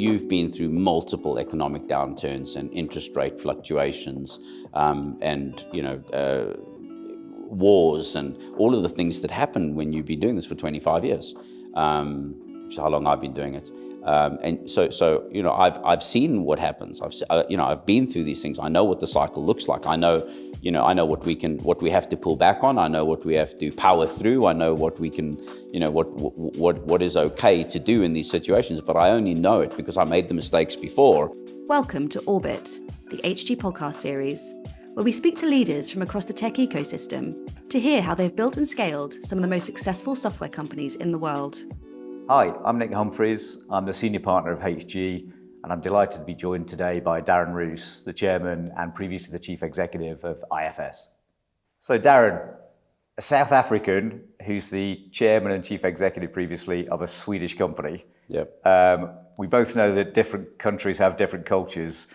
you've been through multiple economic downturns and interest rate fluctuations, and wars and all of the things that happen when you've been doing this for 25 years, which is how long I've been doing it. And so I've seen what happens. I've been through these things. I know what the cycle looks like. I know what we have to pull back on. I know what we have to power through. I know what we can, what is okay to do in these situations. But I only know it because I made the mistakes before. Welcome to Orbit, the HG podcast series, where we speak to leaders from across the tech ecosystem to hear how they've built and scaled some of the most successful software companies in the world. Hi, I'm Nick Humphries. I'm the senior partner of HG, and I'm delighted to be joined today by Darren Roos, the chairman and previously the chief executive of IFS. So Darren, a South African who's the chairman and chief executive previously of a Swedish company. Yep. We both know that different countries have different cultures.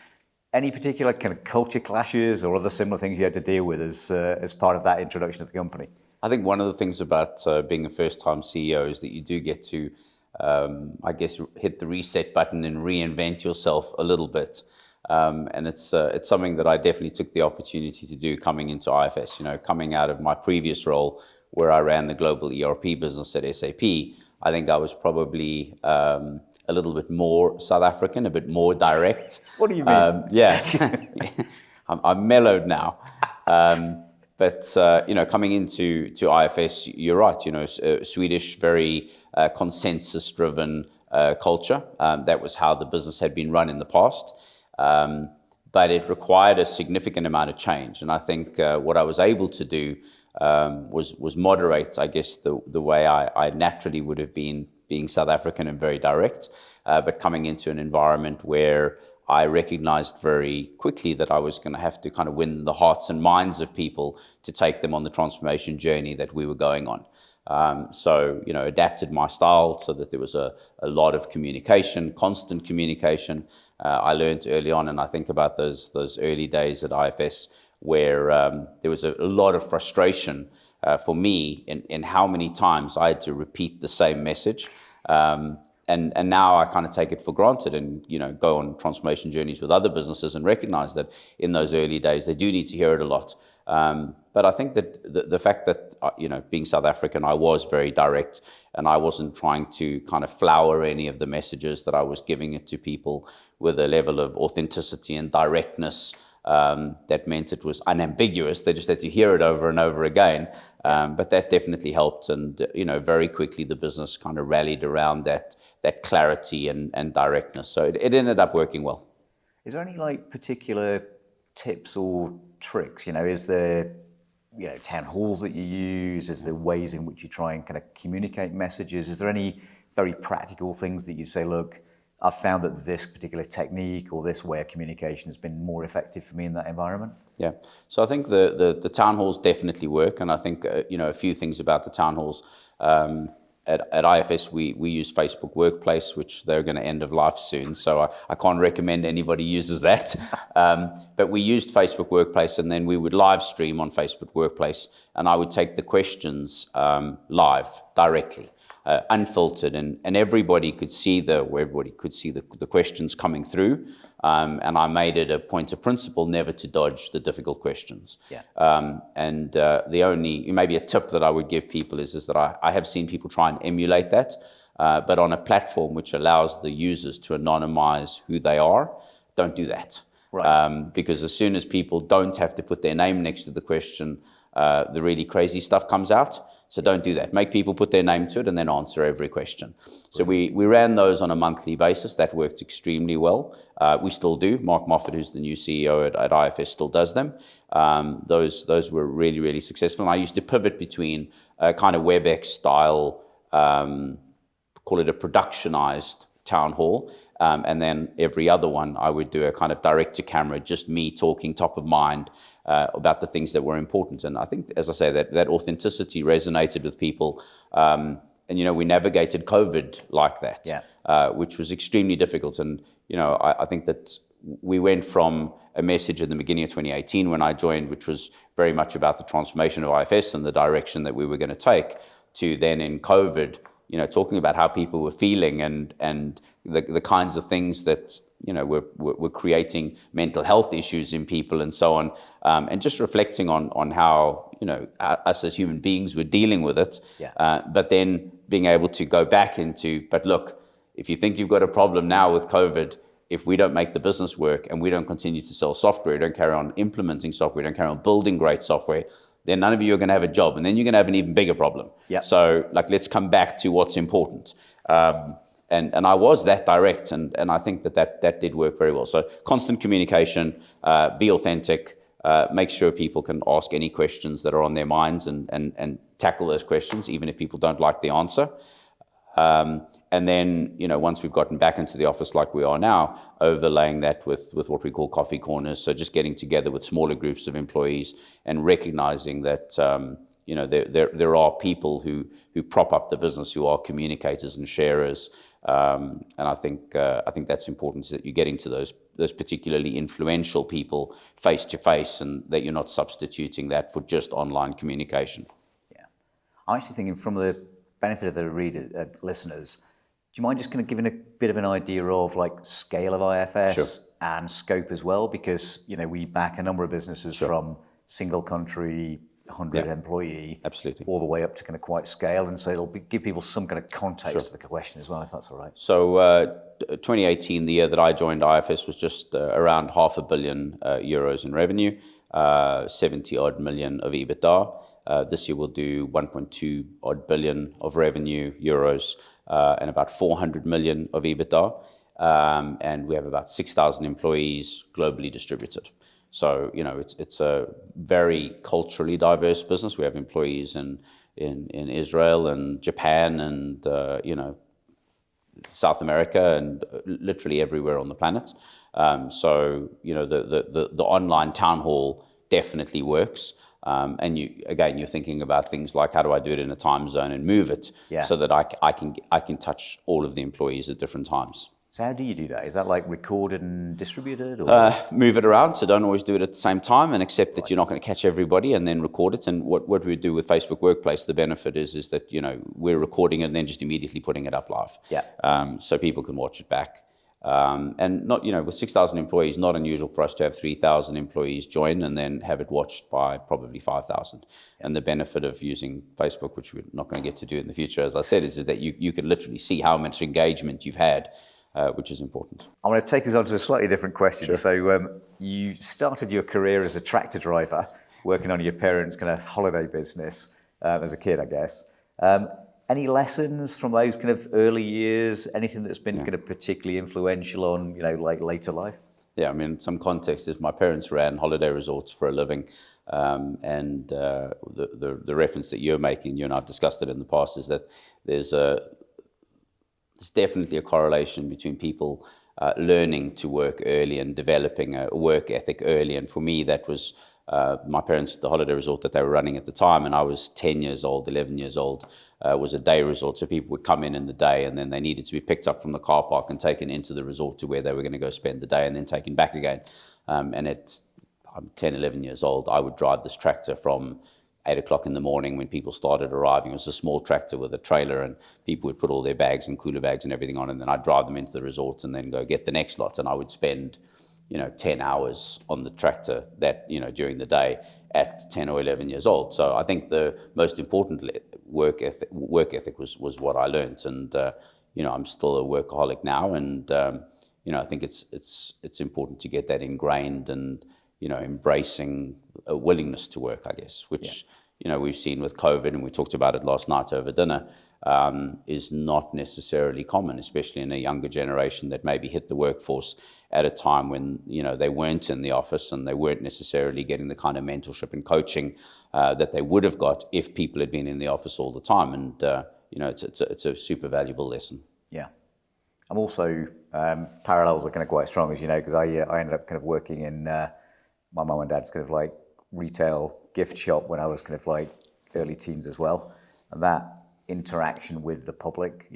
Any particular kind of culture clashes or other similar things you had to deal with as part of that introduction of the company? I think one of the things about being a first-time CEO is that you do get to, hit the reset button and reinvent yourself a little bit. And it's something that I definitely took the opportunity to do coming into IFS. Coming out of my previous role where I ran the global ERP business at SAP, I think I was probably a little bit more South African, a bit more direct. What do you mean? I'm mellowed now. But coming into IFS, you're right. Swedish, very consensus-driven culture. That was how the business had been run in the past. But it required a significant amount of change. And I think what I was able to do was moderate, I guess, the way I naturally would have been being South African and very direct, but coming into an environment where I recognized very quickly that I was going to have to kind of win the hearts and minds of people to take them on the transformation journey that we were going on. Adapted my style so that there was a lot of communication, constant communication. I learned early on, and I think about those early days at IFS where there was a lot of frustration for me in how many times I had to repeat the same message. And now I kind of take it for granted and, go on transformation journeys with other businesses and recognize that in those early days, they do need to hear it a lot. But I think that the fact that, being South African, I was very direct and I wasn't trying to kind of flower any of the messages, that I was giving it to people with a level of authenticity and directness that meant it was unambiguous. They just had to hear it over and over again. But that definitely helped. And, very quickly the business kind of rallied around that clarity and directness. So it ended up working well. Is there any particular tips or tricks? Is there, town halls that you use? Is there ways in which you try and kind of communicate messages? Is there any very practical things that you say, look, I've found that this particular technique or this way of communication has been more effective for me in that environment? Yeah. So I think the town halls definitely work. And I think, a few things about the town halls. At IFS, we use Facebook Workplace, which they're going to end of life soon. So I can't recommend anybody uses that. But we used Facebook Workplace, and then we would live stream on Facebook Workplace. And I would take the questions live, directly. Unfiltered, and everybody could see the questions coming through, and I made it a point of principle never to dodge the difficult questions. Yeah. The only maybe a tip that I would give people is that I have seen people try and emulate that, but on a platform which allows the users to anonymize who they are, don't do that. Right. Because as soon as people don't have to put their name next to the question, the really crazy stuff comes out. So don't do that. Make people put their name to it and then answer every question. So we ran those on a monthly basis. That worked extremely well. We still do. Mark Moffat, who's the new CEO at IFS, still does them. Those were really, really successful. And I used to pivot between a kind of WebEx style, call it a productionized town hall. And then every other one, I would do a kind of direct to camera, just me talking top of mind about the things that were important. And I think, as I say, that authenticity resonated with people. And, we navigated COVID like that, which was extremely difficult. And, I think that we went from a message in the beginning of 2018 when I joined, which was very much about the transformation of IFS and the direction that we were going to take, to then in COVID, talking about how people were feeling and the kinds of things that, were creating mental health issues in people and so on, and just reflecting on how, us as human beings were dealing with it. Yeah. But then being able to go back into, but look, if you think you've got a problem now with COVID, if we don't make the business work and we don't continue to sell software, don't carry on implementing software, don't carry on building great software, then none of you are going to have a job, and then you're going to have an even bigger problem. Yeah. So, let's come back to what's important. And I was that direct, and I think that did work very well. So, constant communication, be authentic, make sure people can ask any questions that are on their minds, and tackle those questions, even if people don't like the answer. And then, once we've gotten back into the office like we are now, overlaying that with what we call coffee corners. So just getting together with smaller groups of employees and recognizing that, there are people who prop up the business, who are communicators and sharers. And I think that's important, so that you're getting to those particularly influential people face to face, and that you're not substituting that for just online communication. Yeah. I'm actually thinking, from the benefit of the listeners, do you mind just kind of giving a bit of an idea of scale of IFS? Sure. And scope as well? Because, we back a number of businesses. Sure. From single country, 100 employee, absolutely, all the way up to kind of quite scale. And so it'll give people some kind of context. Sure. To the question as well, if that's all right. So 2018, the year that I joined IFS, was just around €500 million in revenue, 70 odd million of EBITDA. This year we'll do 1.2 odd billion of revenue, euros, and about 400 million of EBITDA. And we have about 6,000 employees globally distributed. So, it's a very culturally diverse business. We have employees in Israel and Japan and, South America, and literally everywhere on the planet. So, the online town hall definitely works. And you're thinking about things like, how do I do it in a time zone and move it. Yeah. So that I can touch all of the employees at different times. So how do you do that? Is that recorded and distributed? Or? Move it around, so don't always do it at the same time, and accept that you're not going to catch everybody, and then record it. And what we do with Facebook Workplace, the benefit is that we're recording it and then just immediately putting it up live. Yeah. So people can watch it back. And not, with 6,000 employees, not unusual for us to have 3,000 employees join and then have it watched by probably 5,000. And the benefit of using Facebook, which we're not going to get to do in the future, as I said, is that you can literally see how much engagement you've had, which is important. I want to take us on to a slightly different question. Sure. So you started your career as a tractor driver, working on your parents' kind of holiday business as a kid, I guess. Any lessons from those kind of early years? Anything that's been kind of particularly influential on, later life? Yeah, I mean, some context is my parents ran holiday resorts for a living. And the reference that you're making, you and I've discussed it in the past, is that there's definitely a correlation between people learning to work early and developing a work ethic early. And for me, that was my parents, the holiday resort that they were running at the time, and I was 10 years old, 11 years old, was a day resort. So people would come in the day, and then they needed to be picked up from the car park and taken into the resort to where they were going to go spend the day, and then taken back again. I'm 10, 11 years old. I would drive this tractor from 8 o'clock in the morning when people started arriving. It was a small tractor with a trailer, and people would put all their bags and cooler bags and everything on, and then I'd drive them into the resort and then go get the next lot. And I would spend 10 hours on the tractor during the day at 10 or 11 years old. So I think the most important work ethic was what I learned. And, I'm still a workaholic now. And, I think it's important to get that ingrained and, embracing a willingness to work, I guess, which, we've seen with COVID, and we talked about it last night over dinner, is not necessarily common, especially in a younger generation that maybe hit the workforce at a time when, they weren't in the office and they weren't necessarily getting the kind of mentorship and coaching that they would have got if people had been in the office all the time. And, it's a super valuable lesson. Yeah. I'm also, parallels are kind of quite strong, as you know, because I ended up kind of working in my mum and dad's kind of retail gift shop when I was kind of early teens as well. And that interaction with the public,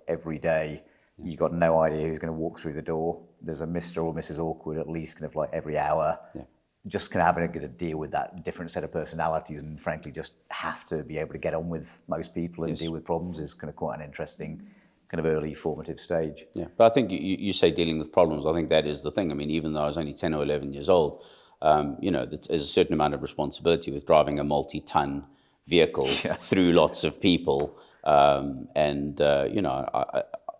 every day, you got no idea who's going to walk through the door. There's a Mr. or Mrs. Awkward at least kind of every hour. Yeah. just kind of having to deal with that different set of personalities and frankly just have to be able to get on with most people and deal with problems is kind of quite an interesting kind of early formative stage. Yeah, but I think you say dealing with problems. I think that is the thing. I mean, even though I was only 10 or 11 years old, there's a certain amount of responsibility with driving a multi-ton vehicle through lots of people.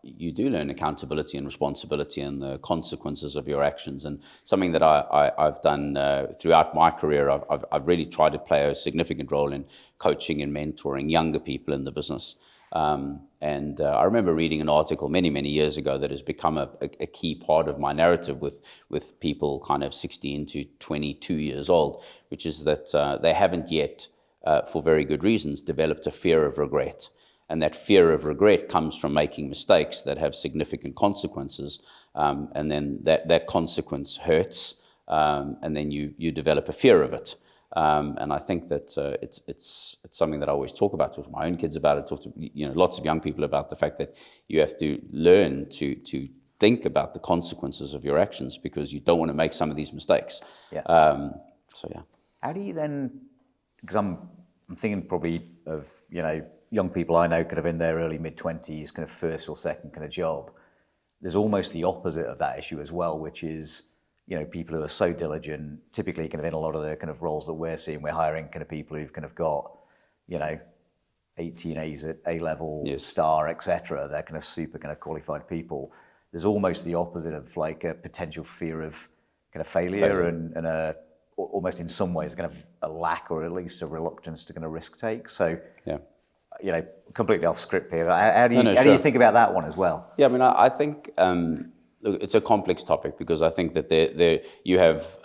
You do learn accountability and responsibility and the consequences of your actions. And something that I've done throughout my career, I've really tried to play a significant role in coaching and mentoring younger people in the business. I remember reading an article many years ago that has become a key part of my narrative with people kind of 16 to 22 years old, which is that they haven't yet, for very good reasons, developed a fear of regret. And that fear of regret comes from making mistakes that have significant consequences. And then that consequence hurts, and then you develop a fear of it. And I think that it's something that I always talk about, talk to my own kids about it, talk to lots of young people about the fact that you have to learn to think about the consequences of your actions because you don't want to make some of these mistakes. How do you then, because I'm thinking probably of young people I know kind of in their early mid-20s, kind of first or second kind of job. There's almost the opposite of that issue as well, which is people who are so diligent, typically kind of in a lot of the kind of roles that we're seeing, we're hiring kind of people who've kind of got, 18 A's at A-level, star, etc. They're kind of super kind of qualified people. There's almost the opposite of like a potential fear of kind of failure and a, almost in some ways kind of a lack or at least a reluctance to kind of risk take. So, completely off script here. How do you think about that one as well? Yeah, I mean, I think look, it's a complex topic because I think that there you have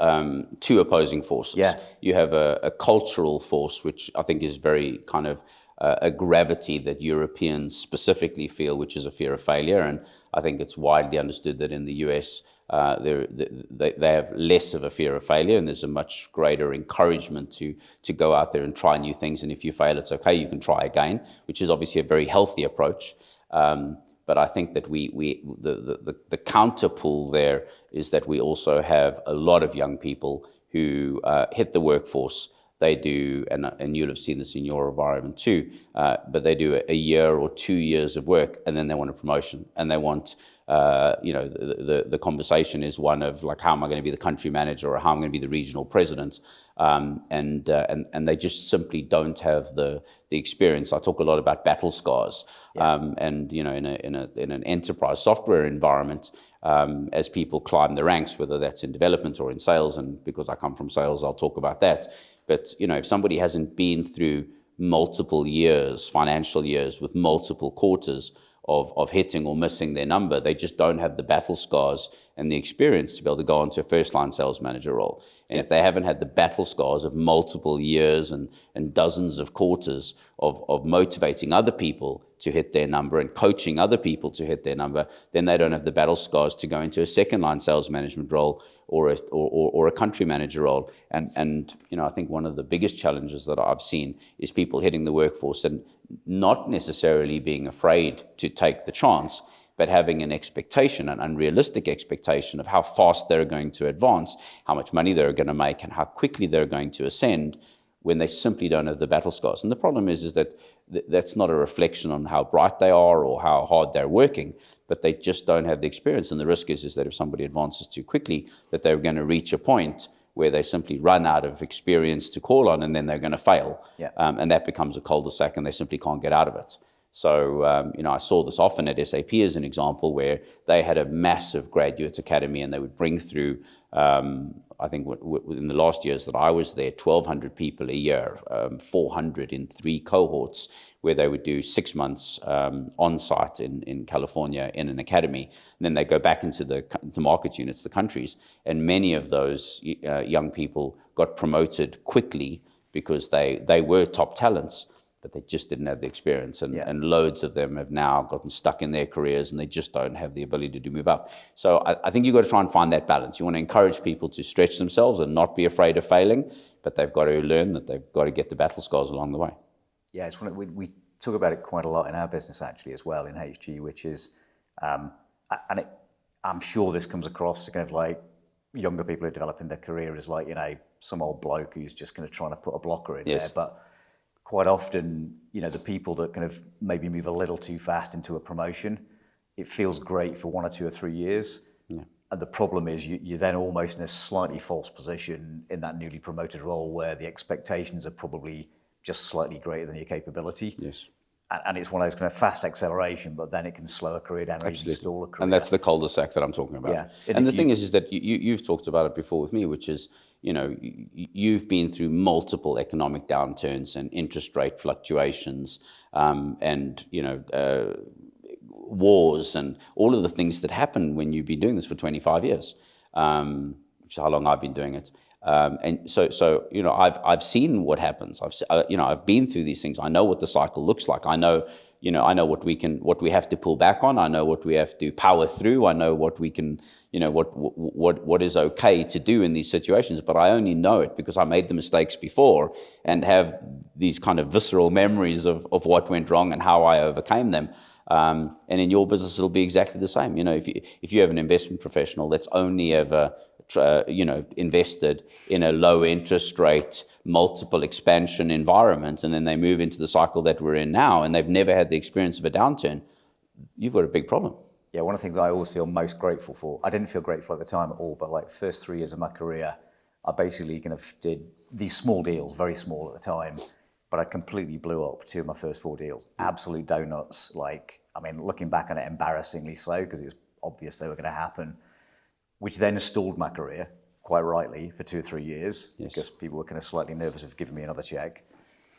two opposing forces. Yeah. You have a cultural force, which I think is very kind of a gravity that Europeans specifically feel, which is a fear of failure. And I think it's widely understood that in the US, they have less of a fear of failure, and there's a much greater encouragement to go out there and try new things. And if you fail, it's okay, you can try again, which is obviously a very healthy approach. But I think that the counterpool there is that we also have a lot of young people who hit the workforce. They do, and you'll have seen this in your environment too, but they do a year or 2 years of work, and then they want a promotion, and they want, the conversation is one of like, how am I going to be the country manager, or how am I going to be the regional president, and they just simply don't have the experience. I talk a lot about Battlescars, and in an enterprise software environment, as people climb the ranks, whether that's in development or in sales, and because I come from sales, I'll talk about that. But if somebody hasn't been through multiple years, financial years, with multiple quarters of hitting or missing their number, they just don't have the battle scars and the experience to be able to go into a first-line sales manager role. And if they haven't had the battle scars of multiple years and dozens of quarters of motivating other people to hit their number and coaching other people to hit their number, then they don't have the battle scars to go into a second-line sales management role or a country manager role. And I think one of the biggest challenges that I've seen is people hitting the workforce and not necessarily being afraid to take the chance, but having an expectation, an unrealistic expectation of how fast they're going to advance, how much money they're going to make, and how quickly they're going to ascend when they simply don't have the battle scars. And the problem is that that's not a reflection on how bright they are or how hard they're working, but they just don't have the experience. And the risk is that if somebody advances too quickly, that they're going to reach a point where they simply run out of experience to call on, and then they're going to fail. And that becomes a cul-de-sac, and they simply can't get out of it. So, I saw this often at SAP as an example, where they had a massive graduate academy, and they would bring through, I think in the last years that I was there, 1,200 people a year, 400 in 3 cohorts, where they would do 6 months on-site in California in an academy. And then they go back into the market units, the countries, and many of those young people got promoted quickly because they were top talents, but they just didn't have the experience. And loads of them have now gotten stuck in their careers, and they just don't have the ability to move up. So I think you've got to try and find that balance. You want to encourage people to stretch themselves and not be afraid of failing, but they've got to learn that they've got to get the battle scars along the way. Yeah, it's we talk about it quite a lot in our business actually as well in HG, which is, I'm sure this comes across to kind of like, younger people are developing their career as like, some old bloke who's just kind of trying to put a blocker in there. But quite often, the people that kind of maybe move a little too fast into a promotion, it feels great for 1 or 2 or 3 years. Yeah. And the problem is you're then almost in a slightly false position in that newly promoted role where the expectations are probably just slightly greater than your capability. Yes. And it's one of those kind of fast acceleration, but then it can slow a career down or even stall a career. And that's the cul-de-sac that I'm talking about. Yeah. And the thing is that you've talked about it before with me, which is, you've been through multiple economic downturns and interest rate fluctuations, and wars and all of the things that happen when you've been doing this for 25 years, which is how long I've been doing it. And so I've seen what happens. I've been through these things. I know what the cycle looks like. I know what we have to pull back on. I know what we have to power through. I know what we can, what is okay to do in these situations. But I only know it because I made the mistakes before and have these kind of visceral memories of what went wrong and how I overcame them. And in your business, it'll be exactly the same. If you have an investment professional that's only ever invested in a low interest rate, multiple expansion environment, and then they move into the cycle that we're in now, and they've never had the experience of a downturn, you've got a big problem. Yeah, one of the things I always feel most grateful for, I didn't feel grateful at the time at all, but like first 3 years of my career, I basically kind of did these small deals, very small at the time, but I completely blew up 2 of my first 4 deals. Absolute donuts, looking back on it, embarrassingly so, because it was obvious they were going to happen, which then stalled my career, quite rightly, for 2 or 3 years, because people were kind of slightly nervous of giving me another check.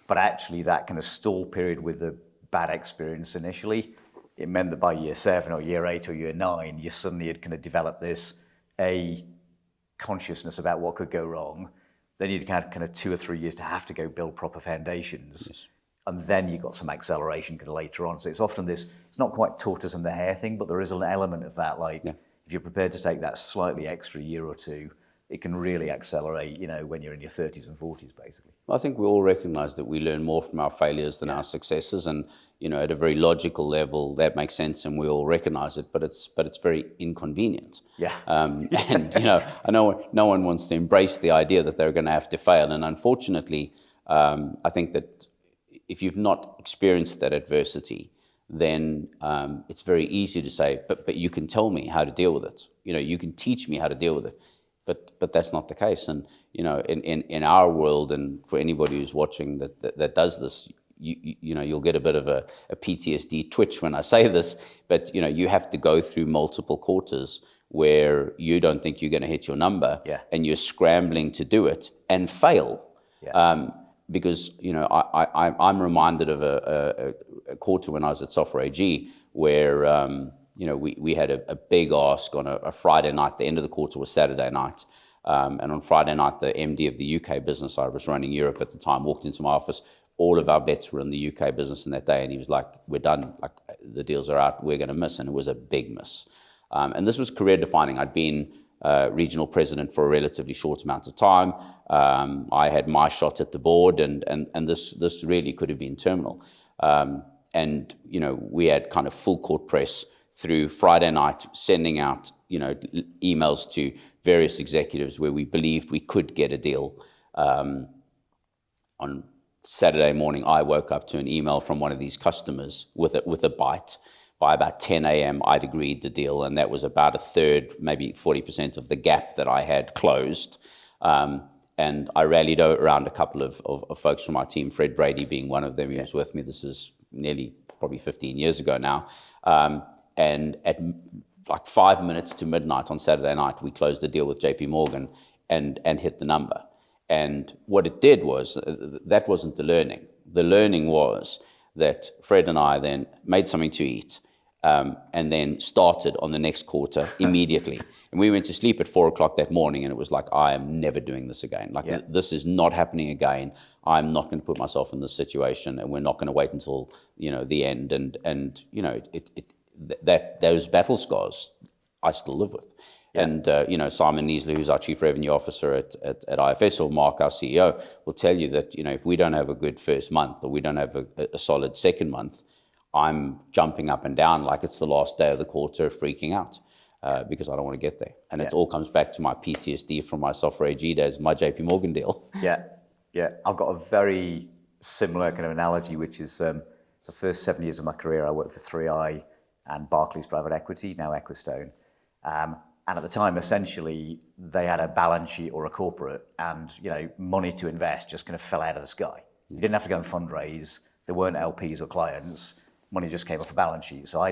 But actually, that kind of stall period with the bad experience initially, it meant that by year 7 or year 8 or year 9, you suddenly had kind of developed this, consciousness about what could go wrong. Then you'd had kind of 2 or 3 years to have to go build proper foundations. Yes. And then you got some acceleration kind of later on. So it's often this, it's not quite tortoise and the hare thing, but there is an element of that, if you're prepared to take that slightly extra year or 2, it can really accelerate, when you're in your 30s and 40s, basically. I think we all recognize that we learn more from our failures than our successes. And, at a very logical level, that makes sense and we all recognize it, but it's very inconvenient. Yeah. And, I know no one wants to embrace the idea that they're going to have to fail. And unfortunately, I think that if you've not experienced that adversity, then it's very easy to say, but you can tell me how to deal with it. You can teach me how to deal with it. But that's not the case. And, in our world, and for anybody who's watching that does this, you'll get a bit of a PTSD twitch when I say this, but, you have to go through multiple quarters where you don't think you're going to hit your number, and you're scrambling to do it and fail. Yeah. Because, I'm reminded of a quarter when I was at Software AG where, we had a big ask on a Friday night. The end of the quarter was Saturday night. And on Friday night, the MD of the UK business, I was running Europe at the time, walked into my office. All of our bets were in the UK business in that day. And he was like, we're done. Like, the deals are out. We're going to miss. And it was a big miss. And this was career defining. I'd been regional president for a relatively short amount of time. I had my shot at the board, and this really could have been terminal. And, we had kind of full court press through Friday night, sending out, emails to various executives where we believed we could get a deal. On Saturday morning, I woke up to an email from one of these customers with a bite. By about 10 a.m., I'd agreed the deal, and that was about a third, maybe 40% of the gap that I had closed. And I rallied around a couple of folks from our team, Fred Brady being one of them. He was with me. This is nearly probably 15 years ago now. And at like 5 minutes to midnight on Saturday night, we closed the deal with JP Morgan and hit the number. And what it did was, that wasn't the learning. The learning was that Fred and I then made something to eat, and then started on the next quarter immediately. And we went to sleep at 4 o'clock that morning, and it was like, I am never doing this again. This is not happening again. I'm not going to put myself in this situation, and we're not going to wait until, the end. And those battle scars, I still live with. Yeah. And, Simon Neasley, who's our Chief Revenue Officer at IFS, or Mark, our CEO, will tell you that, if we don't have a good first month, or we don't have a solid second month, I'm jumping up and down like it's the last day of the quarter, freaking out. because I don't want to get there. And it all comes back to my PTSD from my software AG days, my JP Morgan deal. Yeah. I've got a very similar kind of analogy, which is the first 7 years of my career, I worked for 3i and Barclays Private Equity, now Equistone. And at the time, essentially, they had a balance sheet or a corporate, and money to invest just kind of fell out of the sky. You didn't have to go and fundraise. There weren't LPs or clients. Money just came off a balance sheet. So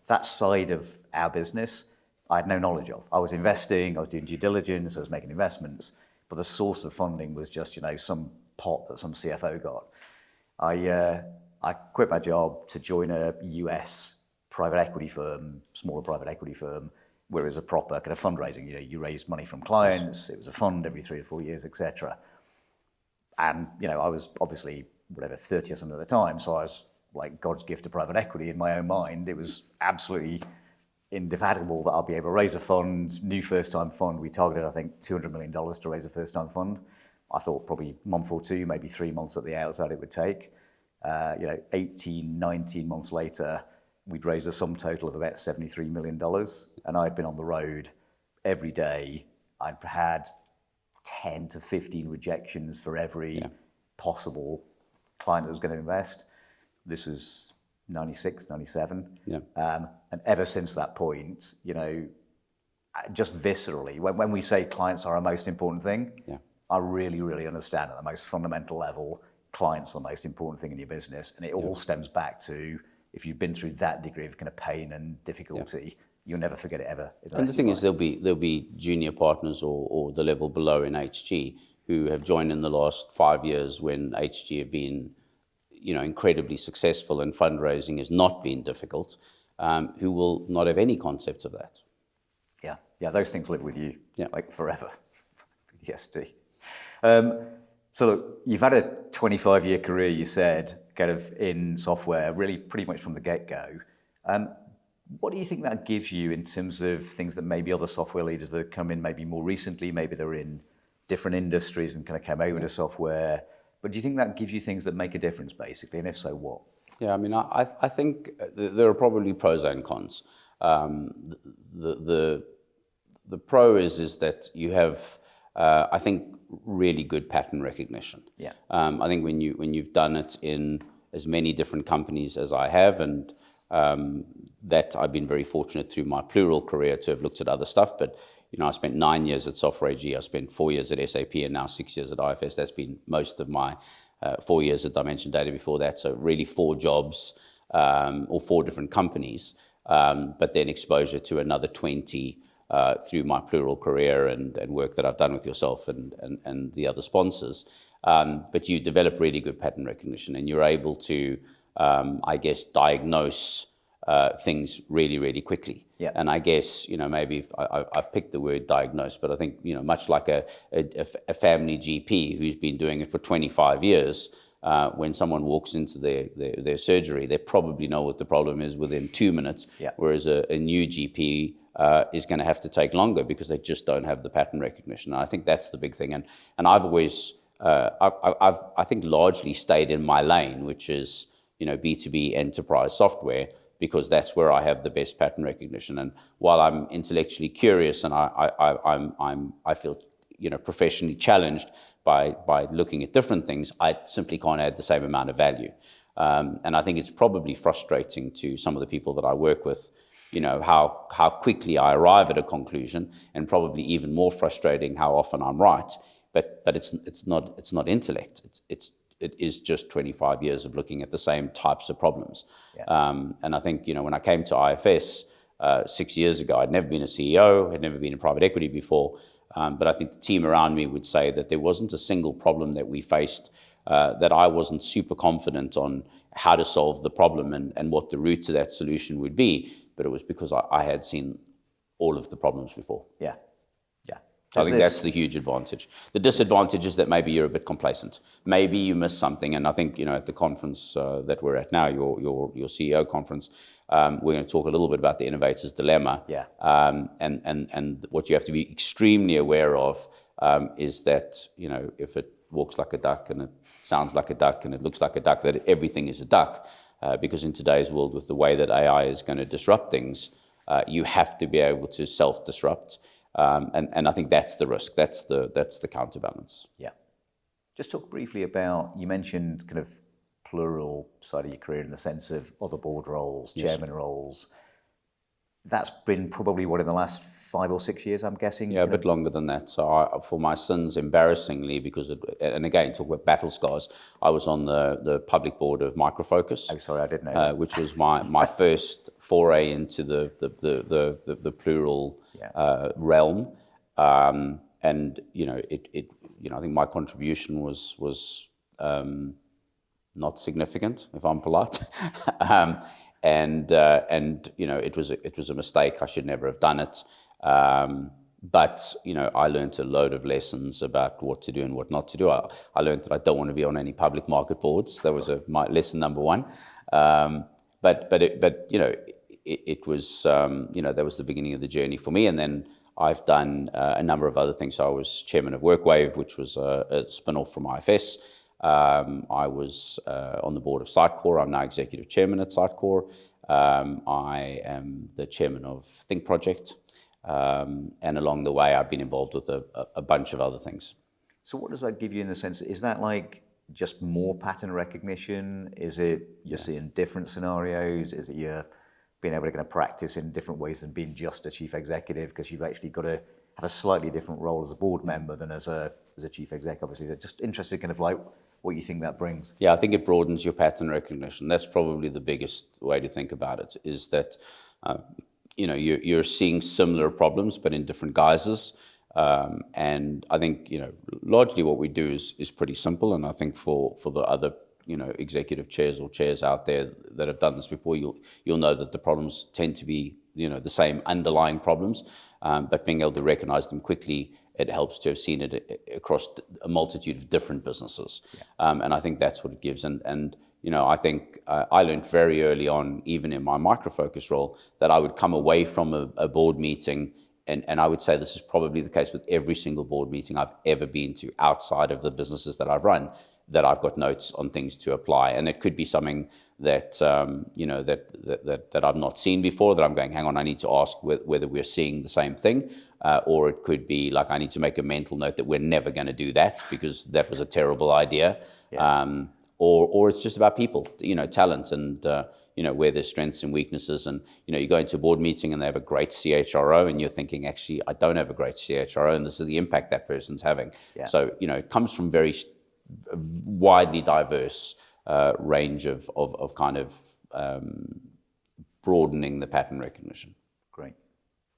that side of our business, I had no knowledge of. I was investing, I was doing due diligence, I was making investments, but the source of funding was just some pot that some CFO got. I quit my job to join a US private equity firm, smaller private equity firm, where it was a proper kind of fundraising. You raised money from clients, it was a fund every 3 to 4 years, etc. And I was obviously 30 or something at the time, so I was like God's gift to private equity in my own mind. It was absolutely indefatigable that I'll be able to raise a fund, new first-time fund. We targeted, I think, $200 million to raise a first-time fund. I thought probably a month or two, maybe 3 months at the outside it would take. 18, 19 months later, we'd raised a sum total of about $73 million, and I'd been on the road every day. I'd had 10 to 15 rejections for every possible client that was going to invest. This was 96, 97. And ever since that point, just viscerally, when we say clients are our most important thing, I really, really understand at the most fundamental level, clients are the most important thing in your business. And it all stems back to, if you've been through that degree of kind of pain and difficulty, you'll never forget it ever. And the thing is, there'll be junior partners or the level below in HG who have joined in the last 5 years when HG have been, incredibly successful and fundraising has not been difficult, who will not have any concept of that. Yeah, those things live with you, like forever. PTSD. So look, you've had a 25-year career, you said, kind of in software, really pretty much from the get-go. What do you think that gives you in terms of things that maybe other software leaders that have come in maybe more recently, maybe they're in different industries and kind of came over to software, but do you think that gives you things that make a difference, basically, and if so, what? Yeah, I mean, I think there are probably pros and cons. The pro is that you have, I think, really good pattern recognition. I think when you've done it in as many different companies as I have, and that I've been very fortunate through my plural career to have looked at other stuff. But I spent 9 years at Software AG, I spent 4 years at SAP, and now 6 years at IFS. That's been most of my 4 years at Dimension Data before that. So really 4 jobs or 4 different companies, but then exposure to another 20 through my plural career and work that I've done with yourself and the other sponsors. But you develop really good pattern recognition, and you're able to, I guess, diagnose things really, really quickly. And I guess, maybe if I picked the word diagnose, but I think, much like a family GP who's been doing it for 25 years, when someone walks into their surgery, they probably know what the problem is within 2 minutes, whereas a new GP is going to have to take longer because they just don't have the pattern recognition. And I think that's the big thing. And I've always, I think, largely stayed in my lane, which is, B2B enterprise software, because that's where I have the best pattern recognition. And while I'm intellectually curious and I feel, professionally challenged by looking at different things, I simply can't add the same amount of value. And I think it's probably frustrating to some of the people that I work with, how quickly I arrive at a conclusion, and probably even more frustrating how often I'm right. But it's not intellect. It is just 25 years of looking at the same types of problems. And I think, when I came to IFS 6 years ago, I'd never been a CEO, had never been in private equity before, but I think the team around me would say that there wasn't a single problem that we faced that I wasn't super confident on how to solve the problem and what the route to that solution would be, but it was because I had seen all of the problems before. So I think that's the huge advantage. The disadvantage is that maybe you're a bit complacent. Maybe you miss something. And I think, at the conference that we're at now, your CEO conference, we're going to talk a little bit about the innovator's dilemma. And what you have to be extremely aware of is that, if it walks like a duck and it sounds like a duck and it looks like a duck, that everything is a duck. Because in today's world, with the way that AI is going to disrupt things, You have to be able to self-disrupt, and I think that's the risk. That's the counterbalance. Yeah. Just talk briefly about, you mentioned kind of plural side of your career in the sense of other board roles, chairman roles. That's been probably what, in the last 5 or 6 years, I'm guessing? Yeah, a bit longer than that. So for my sins, embarrassingly, because, and again, talk about Battlescars, I was on the public board of Micro Focus. Oh, sorry, I didn't know that. Which was my first foray into the plural realm. And, I think my contribution was not significant, if I'm polite. And it was a mistake. I should never have done it. But I learned a load of lessons about what to do and what not to do. I learned that I don't want to be on any public market boards. That was my lesson number one. But it was that was the beginning of the journey for me. And then I've done a number of other things. So I was chairman of WorkWave, which was a spin-off from IFS. I was on the board of Sitecore. I'm now executive chairman at Sitecore. I am the chairman of Think Project. And along the way, I've been involved with a bunch of other things. So what does that give you in the sense, is that like just more pattern recognition? Is it you're seeing different scenarios? Is it you're being able to kind of practice in different ways than being just a chief executive, because you've actually got to have a slightly different role as a board member than as a chief exec, obviously? So just interested kind of like what you think that brings. Yeah, I think it broadens your pattern recognition. That's probably the biggest way to think about it, is that you're seeing similar problems but in different guises. And I think largely what we do is pretty simple. And I think for the other executive chairs or chairs out there that have done this before, you'll know that the problems tend to be the same underlying problems, but being able to recognize them quickly, it helps to have seen it across a multitude of different businesses. And I think that's what it gives. And I think I learned very early on, even in my Micro Focus role, that I would come away from a board meeting, and I would say this is probably the case with every single board meeting I've ever been to outside of the businesses that I've run, that I've got notes on things to apply. And it could be something that that I've not seen before, that I'm going, hang on, I need to ask whether we're seeing the same thing. Or it could be like, I need to make a mental note that we're never going to do that because that was a terrible idea. Yeah. Or it's just about people, talent, and where there's strengths and weaknesses. And you go into a board meeting and they have a great CHRO, and you're thinking, actually, I don't have a great CHRO, and this is the impact that person's having. Yeah. So it comes from very widely diverse range of kind of broadening the pattern recognition. Great.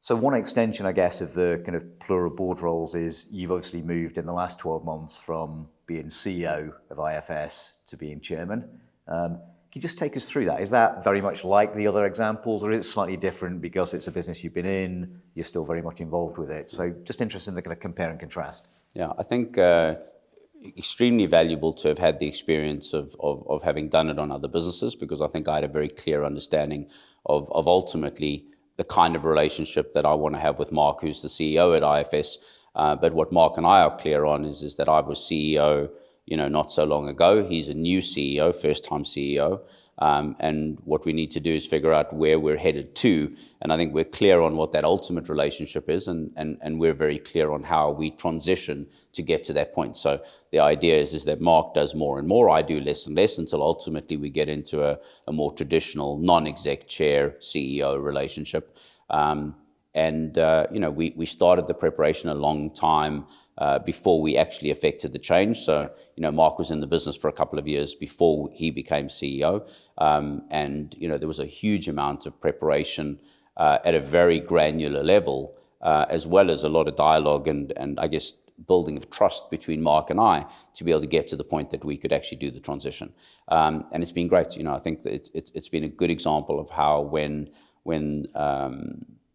So one extension, I guess, of the kind of plural board roles is you've obviously moved in the last 12 months from being CEO of IFS to being chairman. Can you just take us through that? Is that very much like the other examples, or is it slightly different because it's a business you've been in, you're still very much involved with it? So just interested in the kind of compare and contrast. Yeah, I think extremely valuable to have had the experience of having done it on other businesses, because I think I had a very clear understanding of ultimately the kind of relationship that I want to have with Mark, who's the CEO at IFS. But what Mark and I are clear on is that I was CEO, not so long ago. He's a new CEO, first-time CEO. And what we need to do is figure out where we're headed to. And I think we're clear on what that ultimate relationship is, and we're very clear on how we transition to get to that point. So the idea is that Mark does more and more, I do less and less, until ultimately we get into a more traditional non-exec chair CEO relationship. We started the preparation a long time before we actually effected the change. So, Mark was in the business for a couple of years before he became CEO. There was a huge amount of preparation at a very granular level, as well as a lot of dialogue and I guess building of trust between Mark and I to be able to get to the point that we could actually do the transition. And it's been great. I think that it's been a good example of how when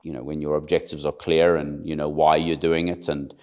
your objectives are clear and why you're doing it, and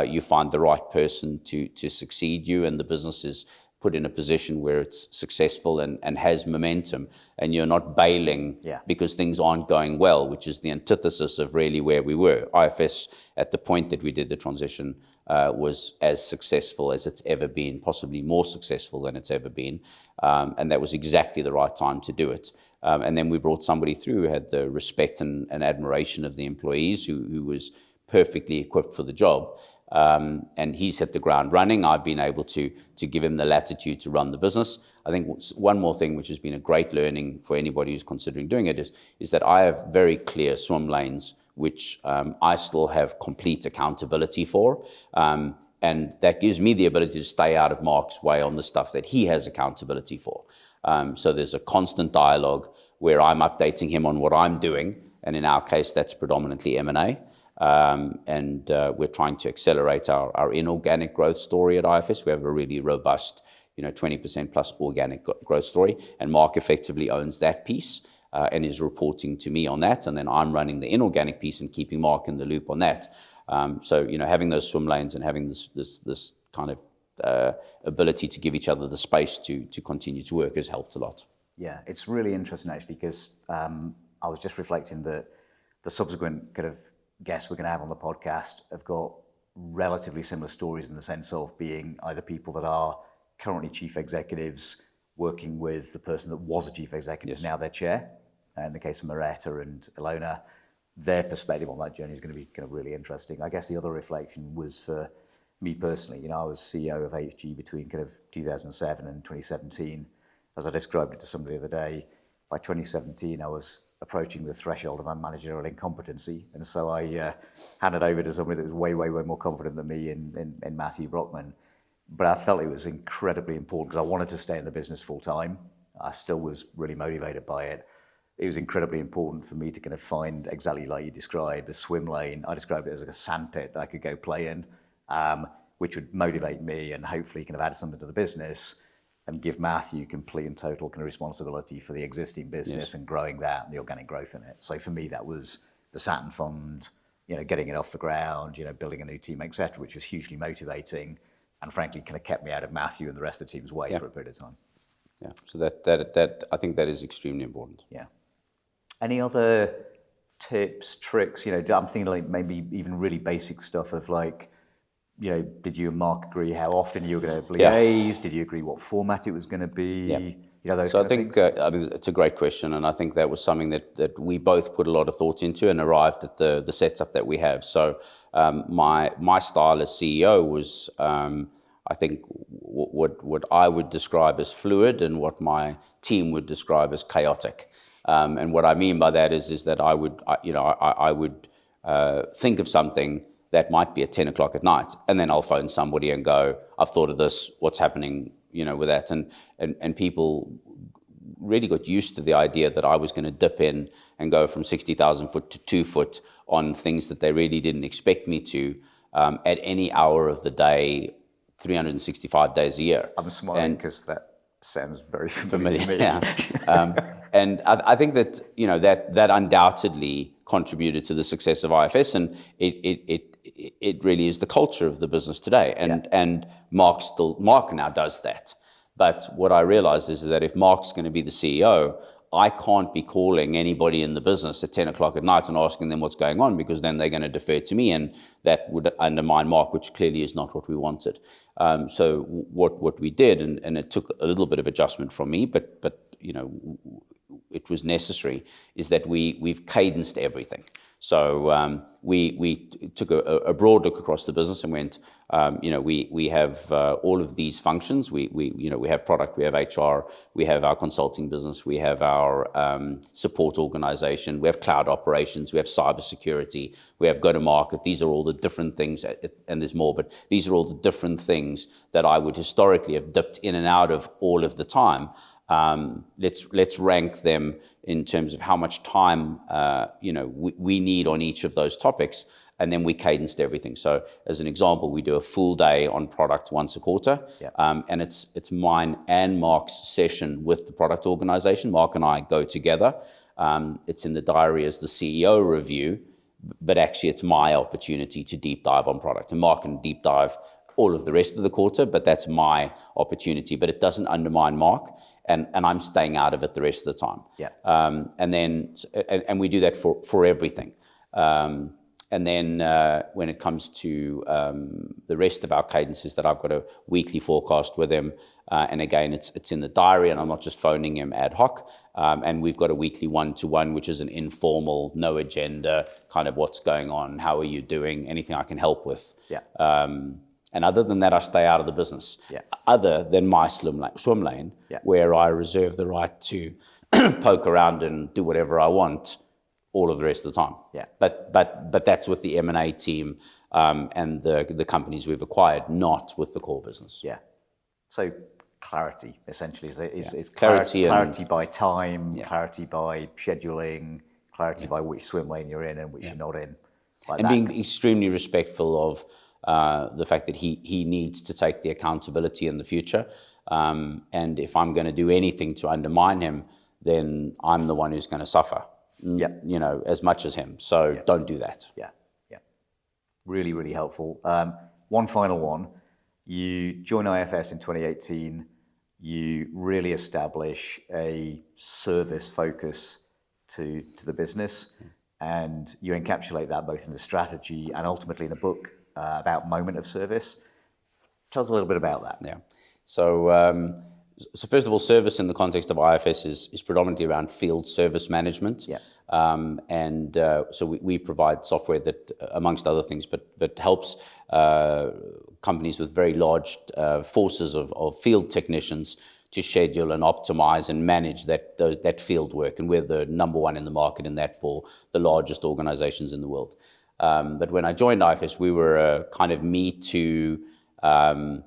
you find the right person to succeed you, and the business is put in a position where it's successful and has momentum, and you're not bailing because things aren't going well, which is the antithesis of really where we were. IFS, at the point that we did the transition, was as successful as it's ever been, possibly more successful than it's ever been. And that was exactly the right time to do it. And then we brought somebody through who had the respect and admiration of the employees, who was perfectly equipped for the job. And he's hit the ground running. I've been able to give him the latitude to run the business. I think one more thing which has been a great learning for anybody who's considering doing it is that I have very clear swim lanes which I still have complete accountability for. And that gives me the ability to stay out of Mark's way on the stuff that he has accountability for. So there's a constant dialogue where I'm updating him on what I'm doing. And in our case, that's predominantly M&A. And we're trying to accelerate our inorganic growth story at IFS. We have a really robust, 20% plus organic growth story. And Mark effectively owns that piece and is reporting to me on that. And then I'm running the inorganic piece and keeping Mark in the loop on that. So, having those swim lanes and having this kind of ability to give each other the space to continue to work has helped a lot. Yeah, it's really interesting actually, because I was just reflecting that the subsequent kind of guests we're going to have on the podcast have got relatively similar stories in the sense of being either people that are currently chief executives working with the person that was a chief executive, yes. Now their chair. In the case of Maretta and Ilona, their perspective on that journey is going to be kind of really interesting. I guess the other reflection was for me personally. I was CEO of HG between kind of 2007 and 2017. As I described it to somebody the other day, by 2017 I was approaching the threshold of managerial incompetency, and so I handed over to somebody that was way more confident than me in Matthew Brockman. But I felt it was incredibly important because I wanted to stay in the business full time. I still was really motivated by it. It was incredibly important for me to kind of find, exactly like you described, a swim lane. I described it as like a sandpit that I could go play in, which would motivate me and hopefully kind of add something to the business and give Matthew complete and total kind of responsibility for the existing business, yes, and growing that and the organic growth in it. So for me, that was the Saturn Fund, getting it off the ground, building a new team, etc., which was hugely motivating and frankly kind of kept me out of Matthew and the rest of the team's way, yeah, for a period of time. Yeah, so that I think that is extremely important. Yeah. Any other tips, tricks? I'm thinking like maybe even really basic stuff of like, did you and Mark agree how often you were going to liaise? Yeah. Did you agree what format it was going to be? Yeah. Those. So I think it's a great question, and I think that was something that we both put a lot of thought into and arrived at the setup that we have. So my style as CEO was, I think, what I would describe as fluid, and what my team would describe as chaotic. And what I mean by that is that I would think of something that might be at 10 o'clock at night, and then I'll phone somebody and go, I've thought of this, what's happening, with that. And people really got used to the idea that I was going to dip in and go from 60,000 foot to 2 foot on things that they really didn't expect me to at any hour of the day, 365 days a year. I'm smiling because that sounds very familiar to me. Yeah. And I think that that undoubtedly contributed to the success of IFS, and it really is the culture of the business today. And Mark now does that. But what I realize is that if Mark's going to be the CEO, I can't be calling anybody in the business at 10 o'clock at night and asking them what's going on, because then they're going to defer to me, and that would undermine Mark, which clearly is not what we wanted. So what we did, and it took a little bit of adjustment from me, but it was necessary, is that we've cadenced everything. So we took a broad look across the business and went, we have all of these functions. We have product, we have HR, we have our consulting business, we have our support organization, we have cloud operations, we have cybersecurity, we have go-to-market. These are all the different things, and there's more, but these are all the different things that I would historically have dipped in and out of all of the time. Let's rank them in terms of how much time we need on each of those topics, and then we cadenced everything. So as an example, we do a full day on product once a quarter, and it's mine and Mark's session with the product organization. Mark and I go together. It's in the diary as the CEO review, but actually it's my opportunity to deep dive on product, and Mark can deep dive all of the rest of the quarter, but that's my opportunity. But it doesn't undermine Mark, and I'm staying out of it the rest of the time. And we do that for everything. And then when it comes to the rest of our cadences, that I've got a weekly forecast with them, And again, it's in the diary, and I'm not just phoning him ad hoc. And we've got a weekly one-to-one, which is an informal, no agenda, kind of what's going on, how are you doing, anything I can help with. Yeah. And other than that, I stay out of the business. Yeah. Other than my swim lane, Yeah. where I reserve the right to poke around and do whatever I want all of the rest of the time. Yeah. But that's with the M&A team and the companies we've acquired, not with the core business. Yeah. So clarity, essentially, is Clarity clarity by time, clarity by scheduling, clarity by which swim lane you're in and which you're not in. Like and that. being extremely respectful of the fact that he needs to take the accountability in the future. And if I'm going to do anything to undermine him, then I'm the one who's going to suffer, you know, as much as him. So don't do that. Yeah, yeah. Really, really helpful. One final one. You join IFS in 2018. You really establish a service focus to the business, and you encapsulate that both in the strategy and ultimately in a book about moment of service. Tell us a little bit about that. Yeah. So first of all, service in the context of IFS is predominantly around field service management. Yeah. So we provide software that, amongst other things, but helps companies with very large forces of field technicians to schedule and optimize and manage that field work. And we're the number one in the market in that for the largest organizations in the world. But when I joined IFS, we were a kind of me too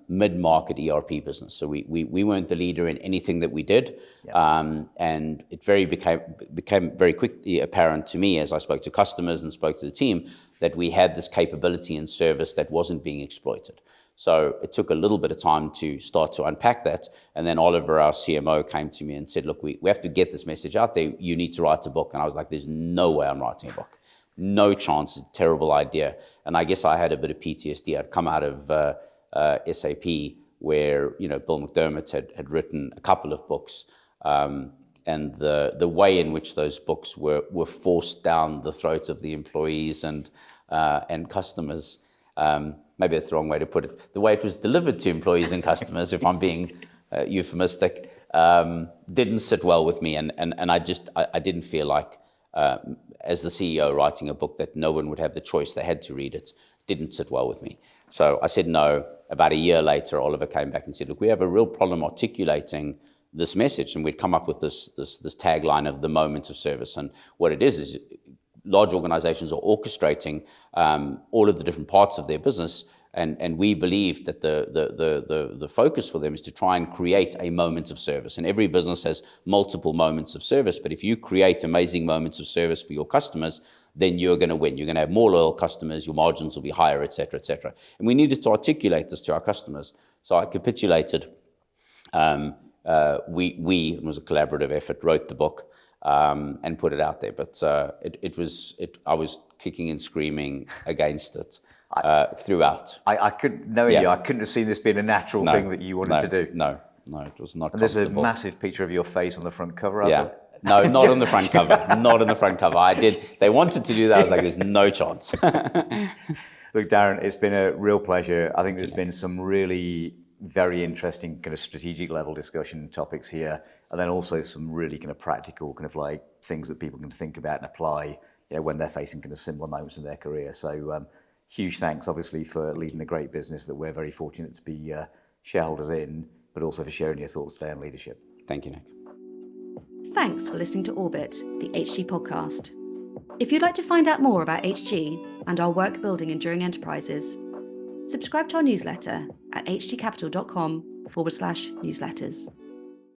mid-market ERP business. So we weren't the leader in anything that we did. And it became very quickly apparent to me as I spoke to customers and spoke to the team that we had this capability and service that wasn't being exploited. So it took a little bit of time to start to unpack that. And then Oliver, our CMO, came to me and said, look, we have to get this message out there. You need to write a book. And I was like, there's no way I'm writing a book. No chance. It's a terrible idea. And I guess I had a bit of PTSD. I'd come out of SAP where, you know, Bill McDermott had written a couple of books. And the way in which those books were forced down the throats of the employees and customers, maybe that's the wrong way to put it. The way it was delivered to employees and customers, if I'm being euphemistic, didn't sit well with me. And I didn't feel like, as the CEO writing a book that no one would have the choice, they had to read it, didn't sit well with me. So I said no. About a year later, Oliver came back and said, look, we have a real problem articulating this message. And we'd come up with this tagline of the moment of service. And what it is large organizations are orchestrating all of the different parts of their business. And we believe that the focus for them is to try and create a moment of service. And every business has multiple moments of service. But if you create amazing moments of service for your customers, then you're going to win. You're going to have more loyal customers, your margins will be higher, et cetera, et cetera. And we needed to articulate this to our customers. So I capitulated. It was a collaborative effort, wrote the book and put it out there. But I was kicking and screaming against it throughout. I couldn't know you. I couldn't have seen this being a natural thing that you wanted to do. No, it was not. And there's a massive picture of your face on the front cover. Yeah. No, not on the front cover. Not on the front cover. They wanted to do that. I was like, there's no chance. Look, Darren, it's been a real pleasure. I think there's been some really very interesting kind of strategic level discussion topics here, and then also some really kind of practical kind of like things that people can think about and apply, you know, when they're facing kind of similar moments in their career. So huge thanks, obviously, for leading a great business that we're very fortunate to be shareholders in, but also for sharing your thoughts today on leadership. Thank you, Nick. Thanks for listening to Orbit, the HG podcast. If you'd like to find out more about HG and our work building enduring enterprises, subscribe to our newsletter at hgcapital.com/newsletters.